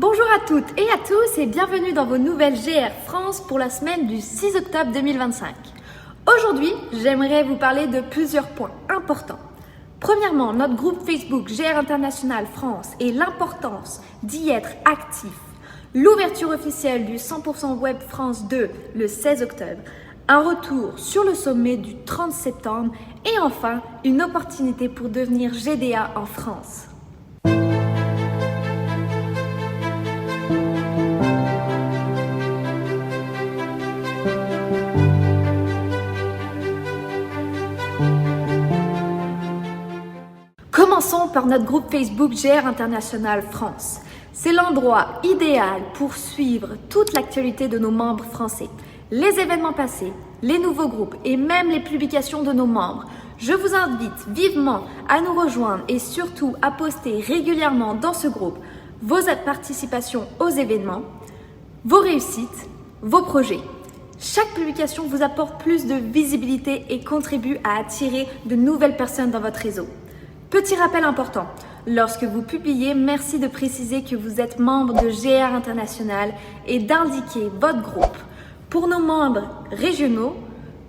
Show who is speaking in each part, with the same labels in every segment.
Speaker 1: Bonjour à toutes et à tous et bienvenue dans vos nouvelles GR France pour la semaine du 6 octobre 2025. Aujourd'hui, j'aimerais vous parler de plusieurs points importants. Premièrement, notre groupe Facebook GR International France et l'importance d'y être actif. L'ouverture officielle du 100% Web France 2 le 16 octobre. Un retour sur le sommet du 30 septembre et enfin une opportunité pour devenir GDA en France. Commençons par notre groupe Facebook GR International France. C'est l'endroit idéal pour suivre toute l'actualité de nos membres français, les événements passés, les nouveaux groupes et même les publications de nos membres. Je vous invite vivement à nous rejoindre et surtout à poster régulièrement dans ce groupe vos participations aux événements, vos réussites, vos projets. Chaque publication vous apporte plus de visibilité et contribue à attirer de nouvelles personnes dans votre réseau. Petit rappel important, lorsque vous publiez, merci de préciser que vous êtes membre de GR International et d'indiquer votre groupe. Pour nos membres régionaux,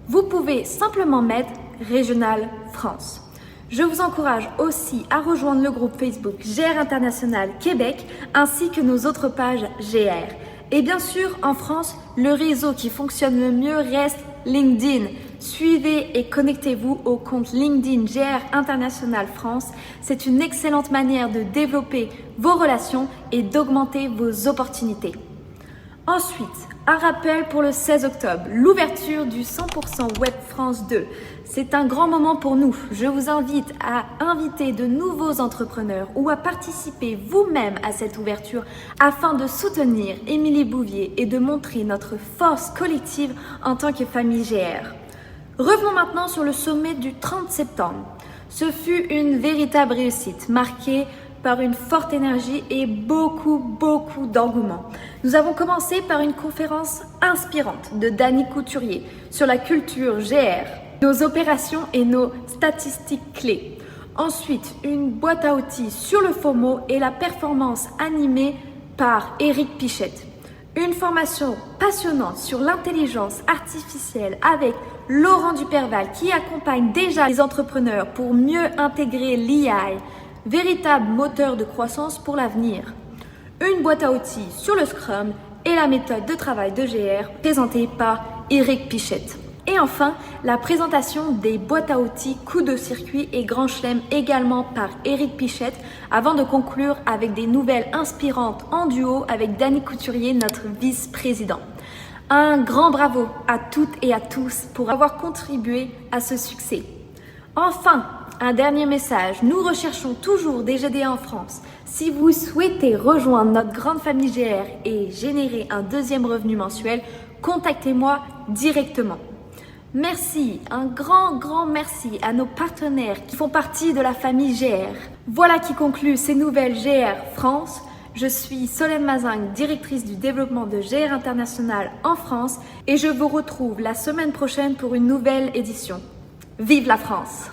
Speaker 1: vous pouvez simplement mettre Régional France. Je vous encourage aussi à rejoindre le groupe Facebook GR International Québec ainsi que nos autres pages GR. Et bien sûr, en France, le réseau qui fonctionne le mieux reste LinkedIn. Suivez et connectez-vous au compte LinkedIn GR International France. C'est une excellente manière de développer vos relations et d'augmenter vos opportunités. Ensuite, un rappel pour le 16 octobre, l'ouverture du 100% Web France 2. C'est un grand moment pour nous. Je vous invite à inviter de nouveaux entrepreneurs ou à participer vous-même à cette ouverture afin de soutenir Émilie Bouvier et de montrer notre force collective en tant que famille GR. Revenons maintenant sur le sommet du 30 septembre. Ce fut une véritable réussite, marquée par une forte énergie et beaucoup d'engouement. Nous avons commencé par une conférence inspirante de Dany Couturier sur la culture GR, nos opérations et nos statistiques clés. Ensuite, une boîte à outils sur le FOMO et la performance animée par Éric Pichette. Une formation passionnante sur l'intelligence artificielle avec Laurent Duperval qui accompagne déjà les entrepreneurs pour mieux intégrer l'IA, véritable moteur de croissance pour l'avenir. Une boîte à outils sur le Scrum et la méthode de travail de GR présentée par Éric Pichette. Et enfin, la présentation des boîtes à outils coup de circuit et grand chelem également par Éric Pichette avant de conclure avec des nouvelles inspirantes en duo avec Dany Couturier, notre vice-président. Un grand bravo à toutes et à tous pour avoir contribué à ce succès. Enfin, un dernier message, nous recherchons toujours des GDA en France. Si vous souhaitez rejoindre notre grande famille GR et générer un deuxième revenu mensuel, contactez-moi directement. Merci, un grand merci à nos partenaires qui font partie de la famille GR. Voilà qui conclut ces nouvelles GR France. Je suis Solène Mazingue, directrice du développement de GR International en France et je vous retrouve la semaine prochaine pour une nouvelle édition. Vive la France!